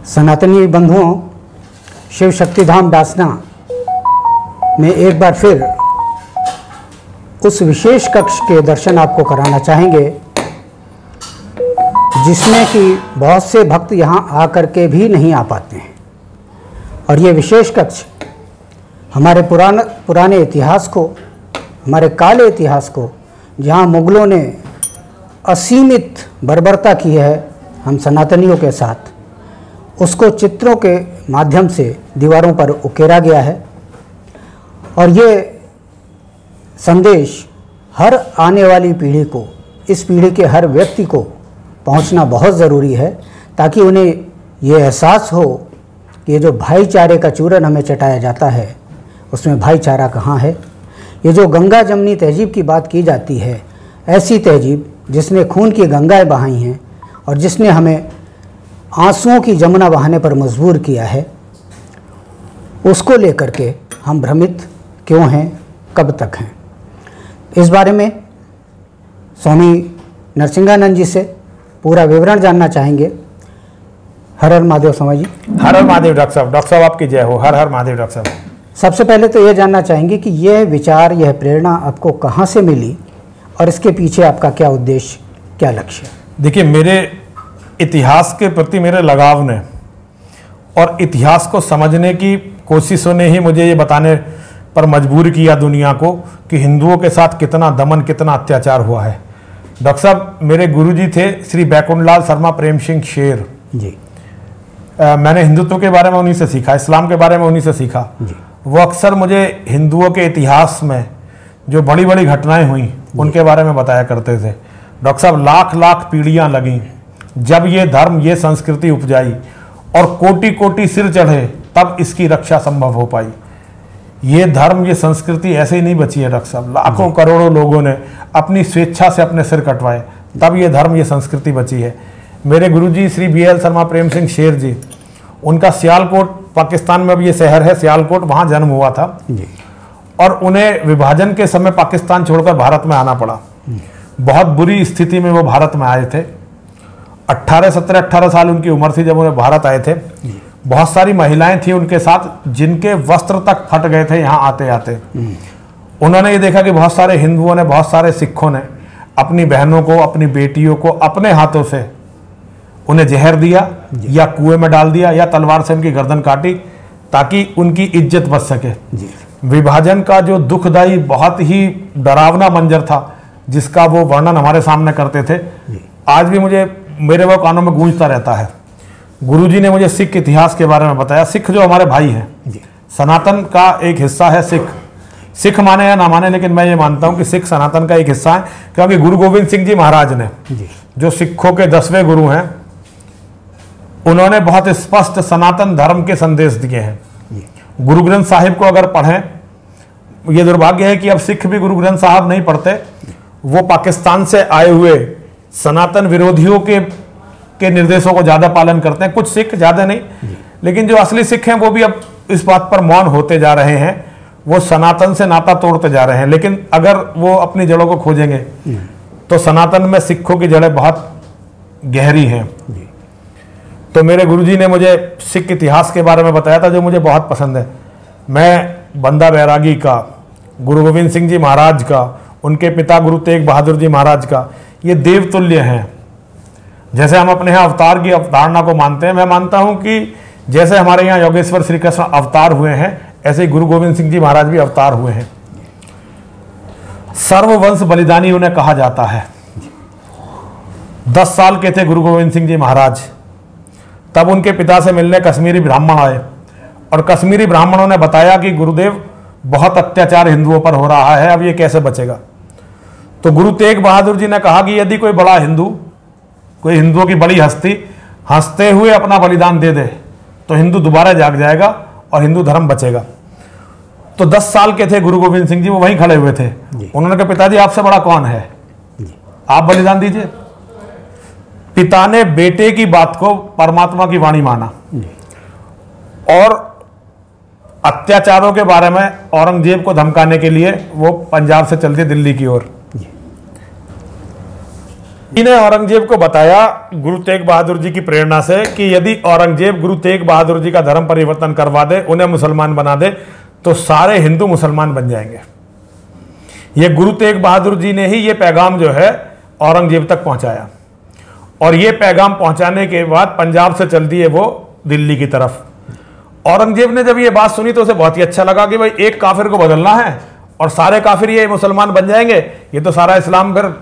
सनातनी बंधुओं, शिव शक्तिधाम डासना में एक बार फिर उस विशेष कक्ष के दर्शन आपको कराना चाहेंगे जिसमें कि बहुत से भक्त यहाँ आकर के भी नहीं आ पाते हैं। और ये विशेष कक्ष हमारे पुराने इतिहास को, हमारे काले इतिहास को, जहाँ मुग़लों ने असीमित बर्बरता की है हम सनातनियों के साथ, उसको चित्रों के माध्यम से दीवारों पर उकेरा गया है। और ये संदेश हर आने वाली पीढ़ी को, इस पीढ़ी के हर व्यक्ति को पहुंचना बहुत ज़रूरी है, ताकि उन्हें ये एहसास हो कि ये जो भाईचारे का चूरन हमें चटाया जाता है उसमें भाईचारा कहाँ है। ये जो गंगा जमनी तहजीब की बात की जाती है, ऐसी तहजीब जिसने खून की गंगाएं बहाई हैं और जिसने हमें आंसुओं की जमुना बहाने पर मजबूर किया है, उसको लेकर के हम भ्रमित क्यों हैं, कब तक हैं। इस बारे में स्वामी नरसिंहानंद जी से पूरा विवरण जानना चाहेंगे। हर हर महादेव स्वामी जी। हर हर महादेव डॉक्टर साहब। डॉक्टर साहब आपकी जय हो। हर हर महादेव डॉक्टर साहब। सबसे पहले तो ये जानना चाहेंगे कि यह विचार, यह प्रेरणा आपको कहाँ से मिली और इसके पीछे आपका क्या उद्देश्य, क्या लक्ष्य है। देखिए, मेरे इतिहास के प्रति मेरे लगाव ने और इतिहास को समझने की कोशिशों ने ही मुझे ये बताने पर मजबूर किया दुनिया को कि हिंदुओं के साथ कितना दमन, कितना अत्याचार हुआ है। डॉक्टर साहब, मेरे गुरुजी थे श्री बैकुंठलाल शर्मा प्रेम सिंह शेर जी। मैंने हिंदुत्व के बारे में उन्हीं से सीखा, इस्लाम के बारे में उन्हीं से सीखा जी। वो अक्सर मुझे हिंदुओं के इतिहास में जो बड़ी बड़ी घटनाएं हुई उनके बारे में बताया करते थे। डॉक्टर साहब, लाख लाख पीढ़ियां लगीं जब ये धर्म, ये संस्कृति उपजाई और कोटि कोटि सिर चढ़े, तब इसकी रक्षा संभव हो पाई। ये धर्म, ये संस्कृति ऐसे ही नहीं बची है डॉक्टर साहब। लाखों करोड़ों लोगों ने अपनी स्वेच्छा से अपने सिर कटवाए, तब ये धर्म, ये संस्कृति बची है। मेरे गुरुजी श्री BL शर्मा प्रेम सिंह शेर जी, उनका सियालकोट, पाकिस्तान में अब ये शहर है सियालकोट, वहाँ जन्म हुआ था जी। और उन्हें विभाजन के समय पाकिस्तान छोड़कर भारत में आना पड़ा। बहुत बुरी स्थिति में वो भारत में आए थे। 17-18 साल उनकी उम्र थी जब उन्हें भारत आए थे। बहुत सारी महिलाएं थी उनके साथ जिनके वस्त्र तक फट गए थे यहाँ आते आते। उन्होंने ये देखा कि बहुत सारे हिंदुओं ने, बहुत सारे सिखों ने अपनी बहनों को, अपनी बेटियों को अपने हाथों से उन्हें जहर दिया या कुएं में डाल दिया या तलवार से उनकी गर्दन काटी ताकि उनकी इज्जत बच सके। विभाजन का जो दुखदायी, बहुत ही डरावना मंजर था जिसका वो वर्णन हमारे सामने करते थे, आज भी मुझे मेरे वो कानों में गूंजता रहता है। गुरुजी ने मुझे सिख इतिहास के बारे में बताया। सिख जो हमारे भाई हैं, सनातन का एक हिस्सा है सिख। सिख माने या ना माने, लेकिन मैं ये मानता हूँ कि सिख सनातन का एक हिस्सा है, क्योंकि गुरु गोविंद सिंह जी महाराज ने, जो सिखों के 10वें गुरु हैं, उन्होंने बहुत स्पष्ट सनातन धर्म के संदेश दिए हैं। गुरु ग्रंथ साहिब को अगर पढ़ें, ये दुर्भाग्य है कि अब सिख भी गुरु ग्रंथ साहब नहीं पढ़ते। वो पाकिस्तान से आए हुए सनातन विरोधियों के निर्देशों को ज़्यादा पालन करते हैं। कुछ सिख, ज़्यादा नहीं, लेकिन जो असली सिख हैं वो भी अब इस बात पर मौन होते जा रहे हैं। वो सनातन से नाता तोड़ते जा रहे हैं। लेकिन अगर वो अपनी जड़ों को खोजेंगे तो सनातन में सिखों की जड़ें बहुत गहरी हैं। तो मेरे गुरुजी ने मुझे सिख इतिहास के बारे में बताया था, जो मुझे बहुत पसंद है। मैं बंदा बैरागी का, गुरु गोविंद सिंह जी महाराज का, उनके पिता गुरु तेग बहादुर जी महाराज का, ये देवतुल्य हैं। जैसे हम अपने यहाँ अवतार की अवधारणा को मानते हैं, मैं मानता हूँ कि जैसे हमारे यहाँ योगेश्वर श्री कृष्ण अवतार हुए हैं, ऐसे ही गुरु गोविंद सिंह जी महाराज भी अवतार हुए हैं। सर्ववंश बलिदानी उन्हें कहा जाता है। 10 साल के थे गुरु गोविंद सिंह जी महाराज, तब उनके पिता से मिलने कश्मीरी ब्राह्मण आए और कश्मीरी ब्राह्मणों ने बताया कि गुरुदेव, बहुत अत्याचार हिंदुओं पर हो रहा है, अब ये कैसे बचेगा। तो गुरु तेग बहादुर जी ने कहा कि यदि कोई बड़ा हिंदू, कोई हिंदुओं की बड़ी हस्ती हंसते हुए अपना बलिदान दे दे तो हिंदू दोबारा जाग जाएगा और हिंदू धर्म बचेगा। तो 10 साल के थे गुरु गोविंद सिंह जी, वो वहीं खड़े हुए थे। उन्होंने कहा, पिताजी आपसे बड़ा कौन है, आप बलिदान दीजिए। पिता ने बेटे की बात को परमात्मा की वाणी माना और अत्याचारों के बारे में औरंगजेब को धमकाने के लिए वो पंजाब से चलते दिल्ली की ओर। इन्हें औरंगजेब को बताया गुरु तेग बहादुर जी की प्रेरणा से कि यदि औरंगजेब गुरु तेग बहादुर जी का धर्म परिवर्तन करवा दे, उन्हें मुसलमान बना दे, तो सारे हिंदू मुसलमान बन जाएंगे। ये गुरु तेग बहादुर जी ने ही ये पैगाम जो है औरंगजेब तक पहुंचाया, और ये पैगाम पहुंचाने के बाद पंजाब से चल दिए वो दिल्ली की तरफ। औरंगजेब ने जब ये बात सुनी तो उसे बहुत ही अच्छा लगा कि भाई एक काफिर को बदलना है और सारे काफिर ये मुसलमान बन जाएंगे, ये तो सारा इस्लाम फिर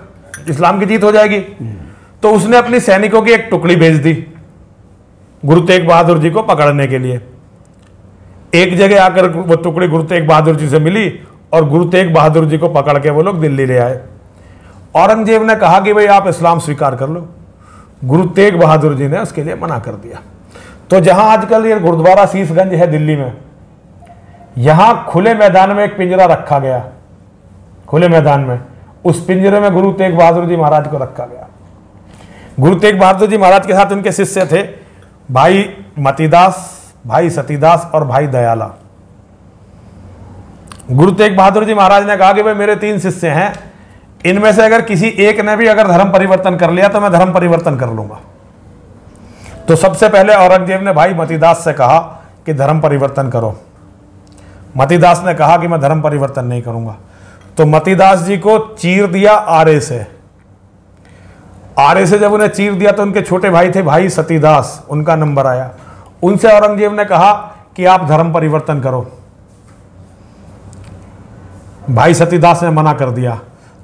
इस्लाम की जीत हो जाएगी। तो उसने अपनी सैनिकों की एक टुकड़ी भेज दी गुरु तेग बहादुर जी को पकड़ने के लिए। एक जगह आकर वो टुकड़ी गुरु तेग बहादुर जी से मिली और गुरु तेग बहादुर जी को पकड़ के वो लोग दिल्ली ले आए। औरंगजेब ने कहा कि भाई आप इस्लाम स्वीकार कर लो। गुरु तेग बहादुर जी ने उसके लिए मना कर दिया। तो जहां आजकल ये गुरुद्वारा शीशगंज है दिल्ली में, यहां खुले मैदान में एक पिंजरा रखा गया, खुले मैदान में, उस पिंजरे में गुरु तेग बहादुर जी महाराज को रखा गया। गुरु तेग बहादुर जी महाराज के साथ उनके शिष्य थे भाई मतीदास, भाई सतीदास और भाई दयाला। गुरु तेग बहादुर जी महाराज ने कहा कि भाई मेरे 3 शिष्य हैं, इनमें से अगर किसी एक ने भी अगर धर्म परिवर्तन कर लिया तो मैं धर्म परिवर्तन कर लूंगा। तो सबसे पहले औरंगजेब ने भाई मतीदास से कहा कि धर्म परिवर्तन करो। मतीदास ने कहा कि मैं धर्म परिवर्तन नहीं करूंगा। तो मतीदास जी को चीर दिया आरे से। आरे से जब उन्हें चीर दिया तो उनके छोटे भाई थे भाई सतीदास, उनका नंबर आया। उनसे औरंगजेब ने कहा कि आप धर्म परिवर्तन करो। भाई सतीदास ने मना कर दिया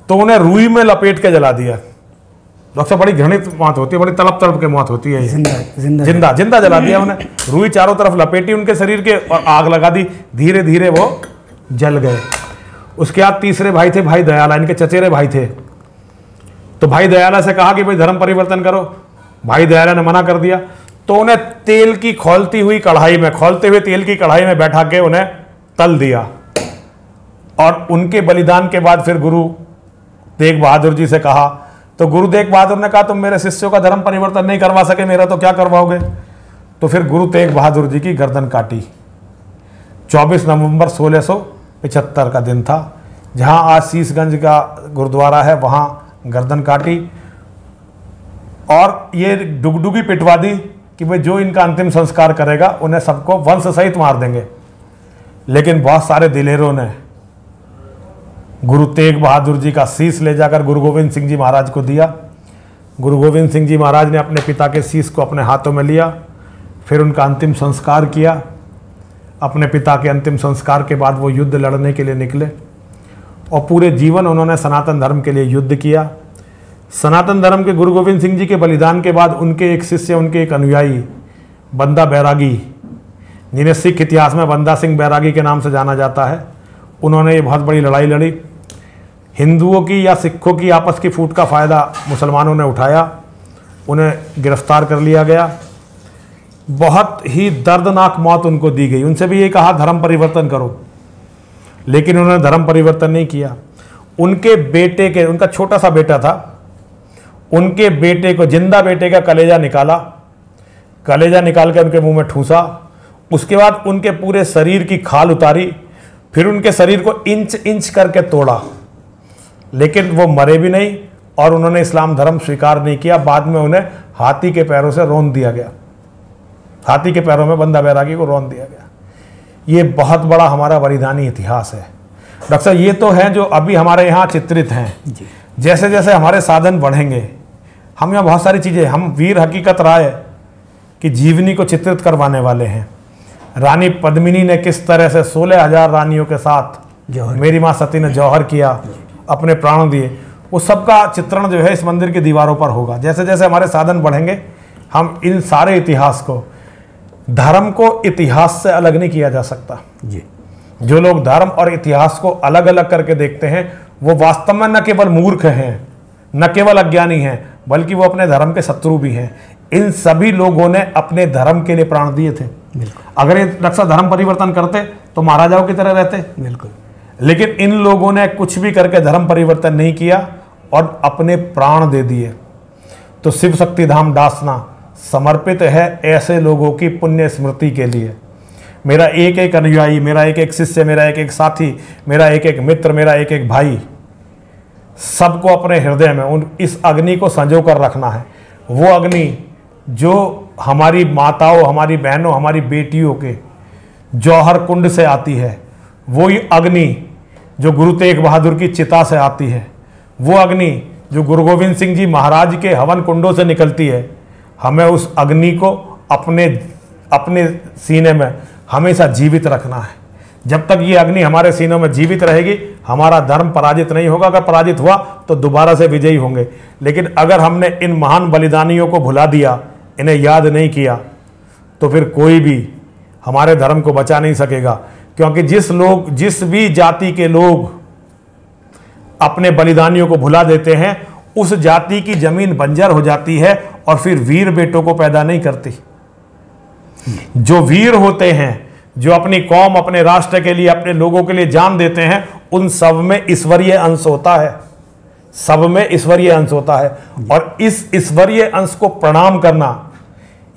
तो उन्हें रुई में लपेट के जला दिया। डॉक्टर साहब, बड़ी घृणित मौत होती है, बड़ी तड़प तड़प के मौत होती है। जिंदा जला दिया उन्हें, रुई चारों तरफ लपेटी उनके शरीर के और आग लगा दी। धीरे धीरे वो जल गए। उसके बाद तीसरे भाई थे भाई दयाला, इनके चचेरे भाई थे। तो भाई दयाला से कहा कि भाई धर्म परिवर्तन करो। भाई दयाला ने मना कर दिया तो उन्हें तेल की खौलती हुई कढ़ाई में, खोलते हुए तेल की कढ़ाई में बैठा के उन्हें तल दिया। और उनके बलिदान के बाद फिर गुरु तेग बहादुर जी से कहा, तो गुरु तेग बहादुर ने कहा तुम मेरे शिष्यों का धर्म परिवर्तन नहीं करवा सके, मेरा तो क्या करवाओगे। तो फिर गुरु तेग बहादुर जी की गर्दन काटी। 24 नवंबर 1675 का दिन था। जहां आज शीशगंज का गुरुद्वारा है वहां गर्दन काटी और ये डुगडुगी पिटवा दी कि भाई जो इनका अंतिम संस्कार करेगा उन्हें सबको वंश सहित मार देंगे। लेकिन बहुत सारे दिलेरों ने गुरु तेग बहादुर जी का शीश ले जाकर गुरु गोविंद सिंह जी महाराज को दिया। गुरु गोविंद सिंह जी महाराज ने अपने पिता के शीश को अपने हाथों में लिया, फिर उनका अंतिम संस्कार किया। अपने पिता के अंतिम संस्कार के बाद वो युद्ध लड़ने के लिए निकले और पूरे जीवन उन्होंने सनातन धर्म के लिए युद्ध किया। सनातन धर्म के गुरु गोविंद सिंह जी के बलिदान के बाद उनके एक शिष्य, उनके एक अनुयायी बंदा बैरागी, जिन्हें सिख इतिहास में बंदा सिंह बैरागी के नाम से जाना जाता है, उन्होंने ये बहुत बड़ी लड़ाई लड़ी। हिंदुओं की या सिखों की आपस की फूट का फ़ायदा मुसलमानों ने उठाया, उन्हें गिरफ्तार कर लिया गया। बहुत ही दर्दनाक मौत उनको दी गई। उनसे भी ये कहा धर्म परिवर्तन करो, लेकिन उन्होंने धर्म परिवर्तन नहीं किया। उनके बेटे के, उनका छोटा सा बेटा था, उनके बेटे को, जिंदा बेटे का कलेजा निकाला, कलेजा निकाल के उनके मुंह में ठूसा। उसके बाद उनके पूरे शरीर की खाल उतारी, फिर उनके शरीर को इंच इंच करके तोड़ा, लेकिन वो मरे भी नहीं और उन्होंने इस्लाम धर्म स्वीकार नहीं किया। बाद में उन्हें हाथी के पैरों से रौंद दिया गया, हाथी के पैरों में बंदा बैरागी को रौंद दिया गया। ये बहुत बड़ा हमारा बलिदानी इतिहास है। डॉक्टर साहब, ये तो हैं जो अभी हमारे यहाँ चित्रित हैं। जैसे जैसे हमारे साधन बढ़ेंगे, हम यहाँ बहुत सारी चीज़ें, हम वीर हकीकत राय की जीवनी को चित्रित करवाने वाले हैं। रानी पद्मिनी ने किस तरह से 16,000 रानियों के साथ मेरी माँ सती ने जौहर किया, अपने प्राण दिए, वो सबका चित्रण जो है इस मंदिर की दीवारों पर होगा। जैसे जैसे हमारे साधन बढ़ेंगे, हम इन सारे इतिहास को, धर्म को इतिहास से अलग नहीं किया जा सकता जी। जो लोग धर्म और इतिहास को अलग अलग करके देखते हैं, वो वास्तव में न केवल मूर्ख हैं, न केवल अज्ञानी हैं, बल्कि वो अपने धर्म के शत्रु भी हैं। इन सभी लोगों ने अपने धर्म के लिए प्राण दिए थे। अगर ये रक्षा धर्म परिवर्तन करते तो महाराजाओं की तरह रहते, बिल्कुल। लेकिन इन लोगों ने कुछ भी करके धर्म परिवर्तन नहीं किया और अपने प्राण दे दिए। तो शिव शक्ति धाम दासना समर्पित है ऐसे लोगों की पुण्य स्मृति के लिए। मेरा एक एक अनुयायी, मेरा एक एक शिष्य, मेरा एक एक साथी, मेरा एक एक मित्र, मेरा एक एक भाई, सबको अपने हृदय में इस अग्नि को संजो कर रखना है। वो अग्नि जो हमारी माताओं, हमारी बहनों, हमारी बेटियों के जौहर कुंड से आती है, वही अग्नि जो गुरु तेग बहादुर की चिता से आती है, वो अग्नि जो गुरु गोविंद सिंह जी महाराज के हवन कुंडों से निकलती है, हमें उस अग्नि को अपने सीने में हमेशा जीवित रखना है। जब तक ये अग्नि हमारे सीनों में जीवित रहेगी, हमारा धर्म पराजित नहीं होगा। अगर पराजित हुआ तो दोबारा से विजयी होंगे। लेकिन अगर हमने इन महान बलिदानियों को भुला दिया, इन्हें याद नहीं किया, तो फिर कोई भी हमारे धर्म को बचा नहीं सकेगा। क्योंकि जिस भी जाति के लोग अपने बलिदानियों को भुला देते हैं, उस जाति की जमीन बंजर हो जाती है और फिर वीर बेटों को पैदा नहीं करती। जो वीर होते हैं, जो अपनी कौम, अपने राष्ट्र के लिए, अपने लोगों के लिए जान देते हैं, उन सब में ईश्वरीय अंश होता है। सब में ईश्वरीय अंश होता है। और इस ईश्वरीय अंश को प्रणाम करना,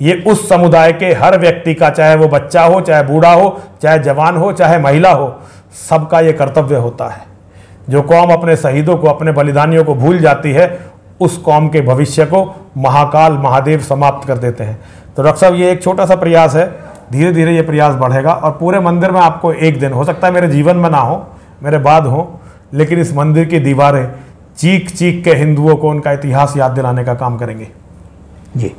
ये उस समुदाय के हर व्यक्ति का, चाहे वो बच्चा हो, चाहे बूढ़ा हो, चाहे जवान हो, चाहे महिला हो, सबका ये कर्तव्य होता है। जो कौम अपने शहीदों को, अपने बलिदानियों को भूल जाती है, उस कौम के भविष्य को महाकाल महादेव समाप्त कर देते हैं। तो डॉक्टर साहब, ये एक छोटा सा प्रयास है, धीरे धीरे ये प्रयास बढ़ेगा और पूरे मंदिर में आपको एक दिन, हो सकता है मेरे जीवन में ना हो, मेरे बाद हो, लेकिन इस मंदिर की दीवारें चीख चीख के हिंदुओं को उनका इतिहास याद दिलाने का काम करेंगे। जी,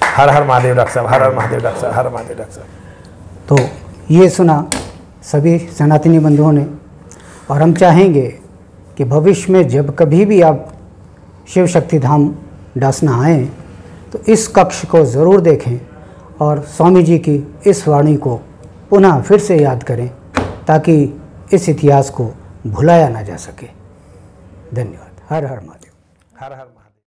हर हर महादेव डॉक्टर साहब, हर हर महादेव डॉक्टर साहब, हर महादेव डॉक्टर साहब। तो ये सुना सभी सनातनी बंधुओं ने, और हम चाहेंगे कि भविष्य में जब कभी भी आप शिव शक्ति धाम डासना आएँ तो इस कक्ष को ज़रूर देखें और स्वामी जी की इस वाणी को पुनः फिर से याद करें, ताकि इस इतिहास को भुलाया ना जा सके। धन्यवाद। हर हर महादेव। हर हर महादेव।